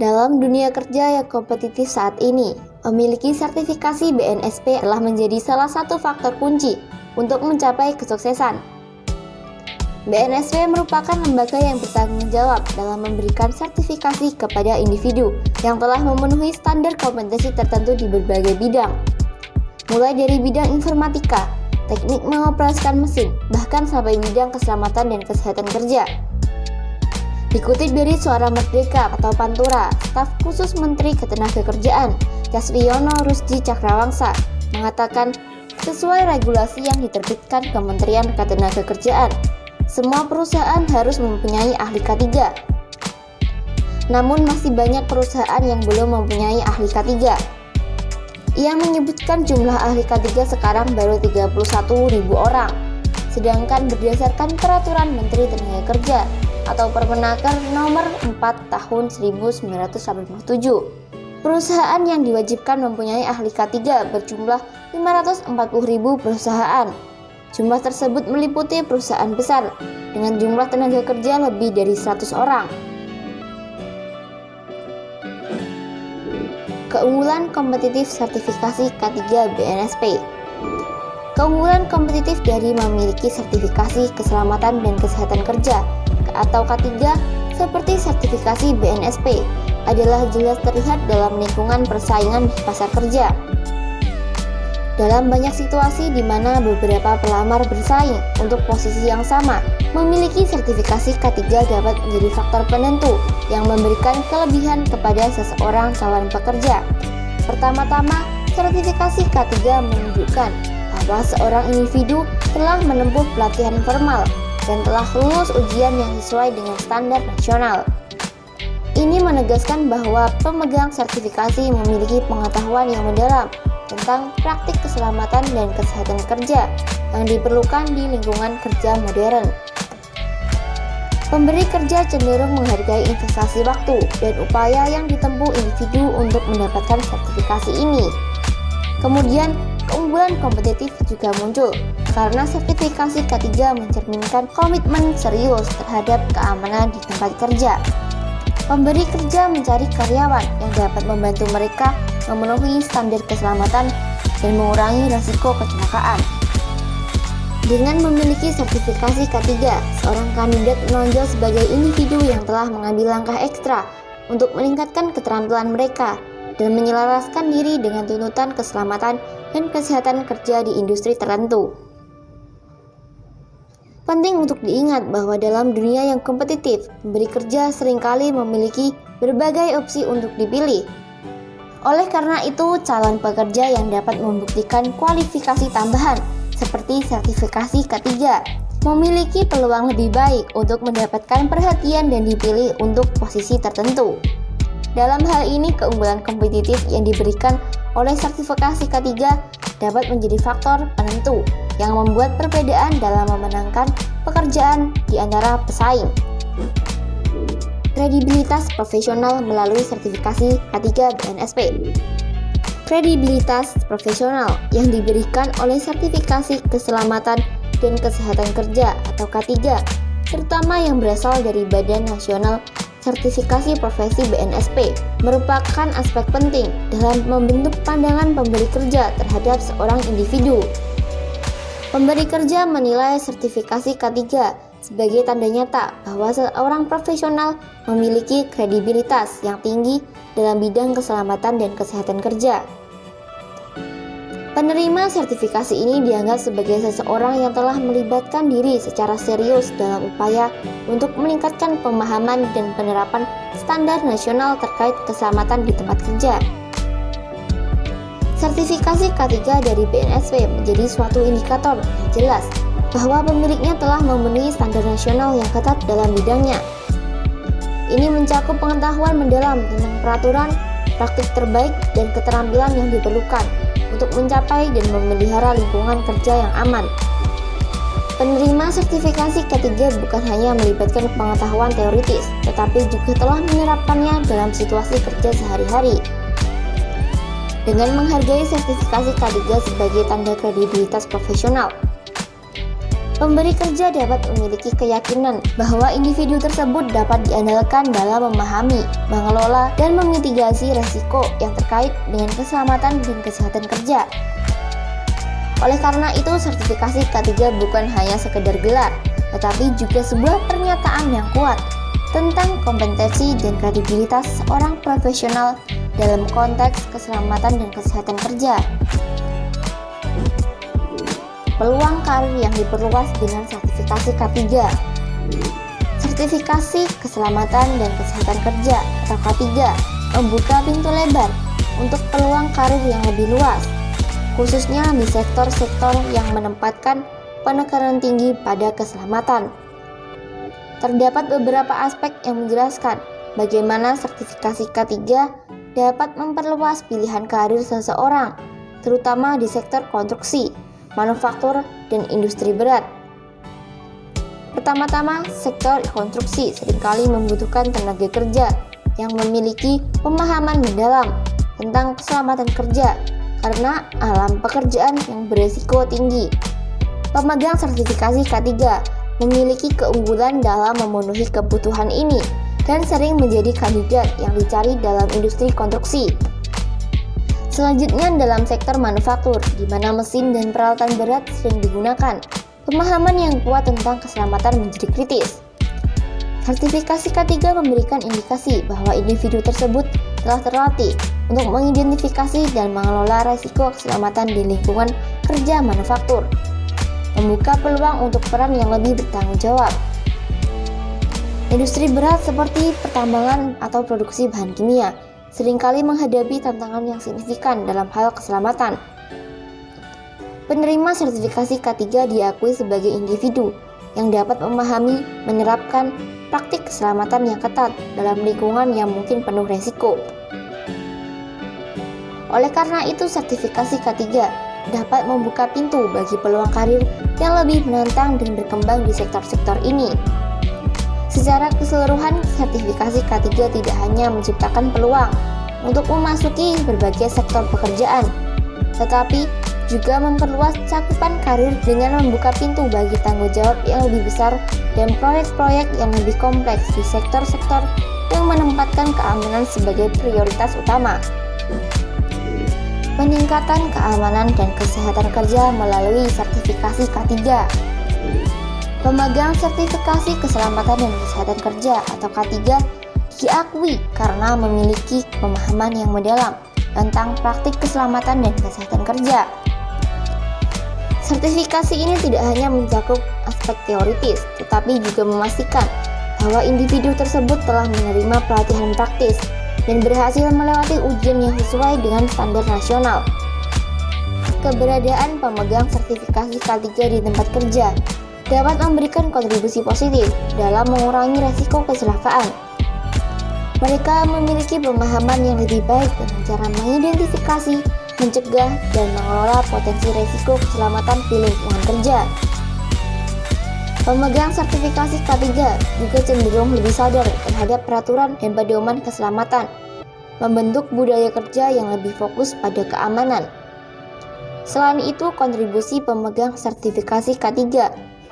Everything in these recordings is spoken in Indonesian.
Dalam dunia kerja yang kompetitif saat ini, memiliki sertifikasi BNSP telah menjadi salah satu faktor kunci untuk mencapai kesuksesan. BNSP merupakan lembaga yang bertanggung jawab dalam memberikan sertifikasi kepada individu yang telah memenuhi standar kompetensi tertentu di berbagai bidang, mulai dari bidang informatika, teknik mengoperasikan mesin, bahkan sampai bidang keselamatan dan kesehatan kerja. Dikutip dari Suara Merdeka atau Pantura, staf khusus Menteri Ketenagakerjaan, Casriono Rusdi Cakrawangsa, mengatakan sesuai regulasi yang diterbitkan Kementerian Ketenagakerjaan, semua perusahaan harus mempunyai ahli K3. Namun masih banyak perusahaan yang belum mempunyai ahli K3. Ia menyebutkan jumlah ahli K3 sekarang baru 31.000 orang, sedangkan berdasarkan Peraturan Menteri Tenaga Kerja atau Permenaker Nomor 4 Tahun 1987, perusahaan yang diwajibkan mempunyai ahli K3 berjumlah 540.000 perusahaan. Jumlah tersebut meliputi perusahaan besar dengan jumlah tenaga kerja lebih dari 100 orang. Keunggulan kompetitif sertifikasi K3 BNSP. Keunggulan kompetitif dari memiliki sertifikasi keselamatan dan kesehatan kerja atau K3 seperti sertifikasi BNSP adalah jelas terlihat dalam lingkungan persaingan di pasar kerja. Dalam banyak situasi di mana beberapa pelamar bersaing untuk posisi yang sama, memiliki sertifikasi K3 dapat menjadi faktor penentu yang memberikan kelebihan kepada seseorang calon pekerja. Pertama-tama, sertifikasi K3 menunjukkan bahwa seorang individu telah menempuh pelatihan formal dan telah lulus ujian yang sesuai dengan standar nasional. Ini menegaskan bahwa pemegang sertifikasi memiliki pengetahuan yang mendalam tentang praktik keselamatan dan kesehatan kerja yang diperlukan di lingkungan kerja modern. Pemberi kerja cenderung menghargai investasi waktu dan upaya yang ditempuh individu untuk mendapatkan sertifikasi ini. Kemudian, keunggulan kompetitif juga muncul karena sertifikasi K3 mencerminkan komitmen serius terhadap keamanan di tempat kerja. Pemberi kerja mencari karyawan yang dapat membantu mereka memenuhi standar keselamatan dan mengurangi risiko kecelakaan. Dengan memiliki sertifikasi K3, seorang kandidat menonjol sebagai individu yang telah mengambil langkah ekstra untuk meningkatkan keterampilan mereka dan menyelaraskan diri dengan tuntutan keselamatan dan kesehatan kerja di industri tertentu. Penting untuk diingat bahwa dalam dunia yang kompetitif, pemberi kerja seringkali memiliki berbagai opsi untuk dipilih. Oleh karena itu, calon pekerja yang dapat membuktikan kualifikasi tambahan seperti sertifikasi K3 memiliki peluang lebih baik untuk mendapatkan perhatian dan dipilih untuk posisi tertentu. Dalam hal ini, keunggulan kompetitif yang diberikan oleh sertifikasi K3 dapat menjadi faktor penentu yang membuat perbedaan dalam memenangkan pekerjaan di antara pesaing. Kredibilitas profesional melalui sertifikasi K3 BNSP. Kredibilitas profesional yang diberikan oleh sertifikasi keselamatan dan kesehatan kerja atau K3, terutama yang berasal dari Badan Nasional Sertifikasi Profesi BNSP, merupakan aspek penting dalam membentuk pandangan pemberi kerja terhadap seorang individu. Pemberi kerja menilai sertifikasi K3 sebagai tanda nyata bahwa seorang profesional memiliki kredibilitas yang tinggi dalam bidang keselamatan dan kesehatan kerja. Penerima sertifikasi ini dianggap sebagai seseorang yang telah melibatkan diri secara serius dalam upaya untuk meningkatkan pemahaman dan penerapan standar nasional terkait keselamatan di tempat kerja. Sertifikasi K3 dari BNSP menjadi suatu indikator yang jelas bahwa pemiliknya telah memenuhi standar nasional yang ketat dalam bidangnya. Ini mencakup pengetahuan mendalam tentang peraturan, praktik terbaik, dan keterampilan yang diperlukan untuk mencapai dan memelihara lingkungan kerja yang aman. Penerima sertifikasi K3 bukan hanya melibatkan pengetahuan teoritis, tetapi juga telah menerapkannya dalam situasi kerja sehari-hari. Dengan menghargai sertifikasi K3 sebagai tanda kredibilitas profesional, Pemberi kerja dapat memiliki keyakinan bahwa individu tersebut dapat diandalkan dalam memahami, mengelola, dan memitigasi resiko yang terkait dengan keselamatan dan kesehatan kerja. Oleh karena itu, sertifikasi K3 bukan hanya sekedar gelar, tetapi juga sebuah pernyataan yang kuat tentang kompetensi dan kredibilitas seorang profesional dalam konteks keselamatan dan kesehatan kerja. Peluang karir yang diperluas dengan sertifikasi K3. Sertifikasi keselamatan dan kesehatan kerja atau K3 membuka pintu lebar untuk peluang karir yang lebih luas, khususnya di sektor-sektor yang menempatkan penekanan tinggi pada keselamatan. Terdapat beberapa aspek yang menjelaskan bagaimana sertifikasi K3 dapat memperluas pilihan karir seseorang, terutama di sektor konstruksi, manufaktur, dan industri berat. Pertama-tama, sektor konstruksi seringkali membutuhkan tenaga kerja yang memiliki pemahaman mendalam tentang keselamatan kerja karena alam pekerjaan yang beresiko tinggi. Pemegang sertifikasi K3 memiliki keunggulan dalam memenuhi kebutuhan ini dan sering menjadi kandidat yang dicari dalam industri konstruksi. Selanjutnya dalam sektor manufaktur, di mana mesin dan peralatan berat sering digunakan, pemahaman yang kuat tentang keselamatan menjadi kritis. Sertifikasi K3 memberikan indikasi bahwa individu tersebut telah terlatih untuk mengidentifikasi dan mengelola risiko keselamatan di lingkungan kerja manufaktur, membuka peluang untuk peran yang lebih bertanggung jawab. Industri berat seperti pertambangan atau produksi bahan kimia seringkali menghadapi tantangan yang signifikan dalam hal keselamatan. Penerima sertifikasi K3 diakui sebagai individu yang dapat memahami, menerapkan praktik keselamatan yang ketat dalam lingkungan yang mungkin penuh resiko. Oleh karena itu, sertifikasi K3 dapat membuka pintu bagi peluang karir yang lebih menantang dan berkembang di sektor-sektor ini. Secara keseluruhan, sertifikasi K3 tidak hanya menciptakan peluang untuk memasuki berbagai sektor pekerjaan, tetapi juga memperluas cakupan karir dengan membuka pintu bagi tanggung jawab yang lebih besar dan proyek-proyek yang lebih kompleks di sektor-sektor yang menempatkan keamanan sebagai prioritas utama. Peningkatan keamanan dan kesehatan kerja melalui sertifikasi K3. Pemegang sertifikasi keselamatan dan kesehatan kerja atau K3 diakui karena memiliki pemahaman yang mendalam tentang praktik keselamatan dan kesehatan kerja. Sertifikasi ini tidak hanya mencakup aspek teoritis, tetapi juga memastikan bahwa individu tersebut telah menerima pelatihan praktis dan berhasil melewati ujian yang sesuai dengan standar nasional. Keberadaan pemegang sertifikasi K3 di tempat kerja dapat memberikan kontribusi positif dalam mengurangi resiko kecelakaan. Mereka memiliki pemahaman yang lebih baik tentang cara mengidentifikasi, mencegah, dan mengelola potensi resiko keselamatan di lingkungan kerja. Pemegang sertifikasi K3 juga cenderung lebih sadar terhadap peraturan dan pedoman keselamatan, membentuk budaya kerja yang lebih fokus pada keamanan. Selain itu, kontribusi pemegang sertifikasi K3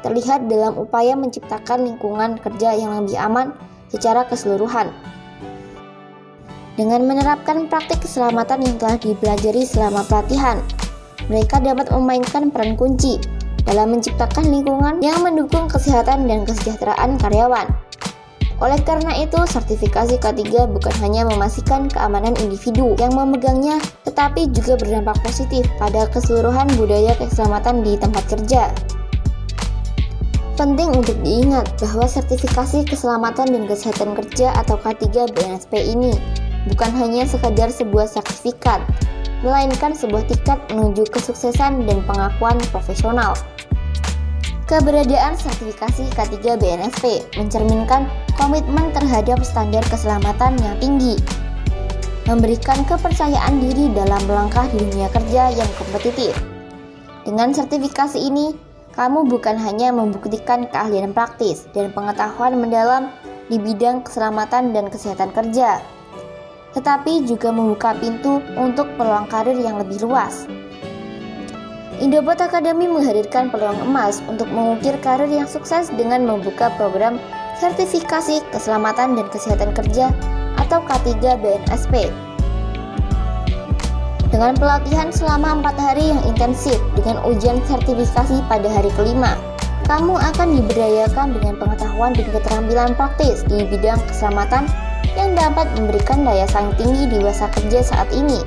terlihat dalam upaya menciptakan lingkungan kerja yang lebih aman secara keseluruhan. Dengan menerapkan praktik keselamatan yang telah dipelajari selama pelatihan, mereka dapat memainkan peran kunci dalam menciptakan lingkungan yang mendukung kesehatan dan kesejahteraan karyawan. Oleh karena itu, sertifikasi K3 bukan hanya memastikan keamanan individu yang memegangnya, tetapi juga berdampak positif pada keseluruhan budaya keselamatan di tempat kerja. Penting untuk diingat bahwa sertifikasi keselamatan dan kesehatan kerja atau K3 BNSP ini bukan hanya sekadar sebuah sertifikat, melainkan sebuah tiket menuju kesuksesan dan pengakuan profesional. Keberadaan sertifikasi K3 BNSP mencerminkan komitmen terhadap standar keselamatan yang tinggi, memberikan kepercayaan diri dalam melangkah di dunia kerja yang kompetitif. Dengan sertifikasi ini, kamu bukan hanya membuktikan keahlian praktis dan pengetahuan mendalam di bidang keselamatan dan kesehatan kerja, tetapi juga membuka pintu untuk peluang karir yang lebih luas. Indobot Academy menghadirkan peluang emas untuk mengukir karir yang sukses dengan membuka program sertifikasi keselamatan dan kesehatan kerja atau K3 BNSP. Dengan pelatihan selama 4 hari yang intensif dengan ujian sertifikasi pada hari kelima, kamu akan diberdayakan dengan pengetahuan dan keterampilan praktis di bidang keselamatan yang dapat memberikan daya saing tinggi di masa kerja saat ini.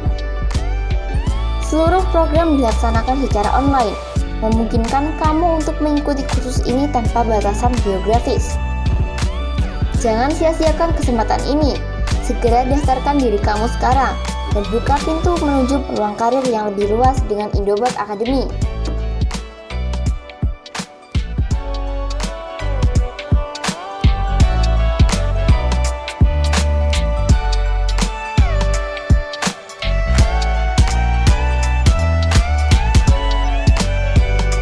Seluruh program dilaksanakan secara online, memungkinkan kamu untuk mengikuti kursus ini tanpa batasan geografis. Jangan sia-siakan kesempatan ini, segera daftarkan diri kamu sekarang dan buka pintu menuju peluang karir yang lebih luas dengan Indobot Academy.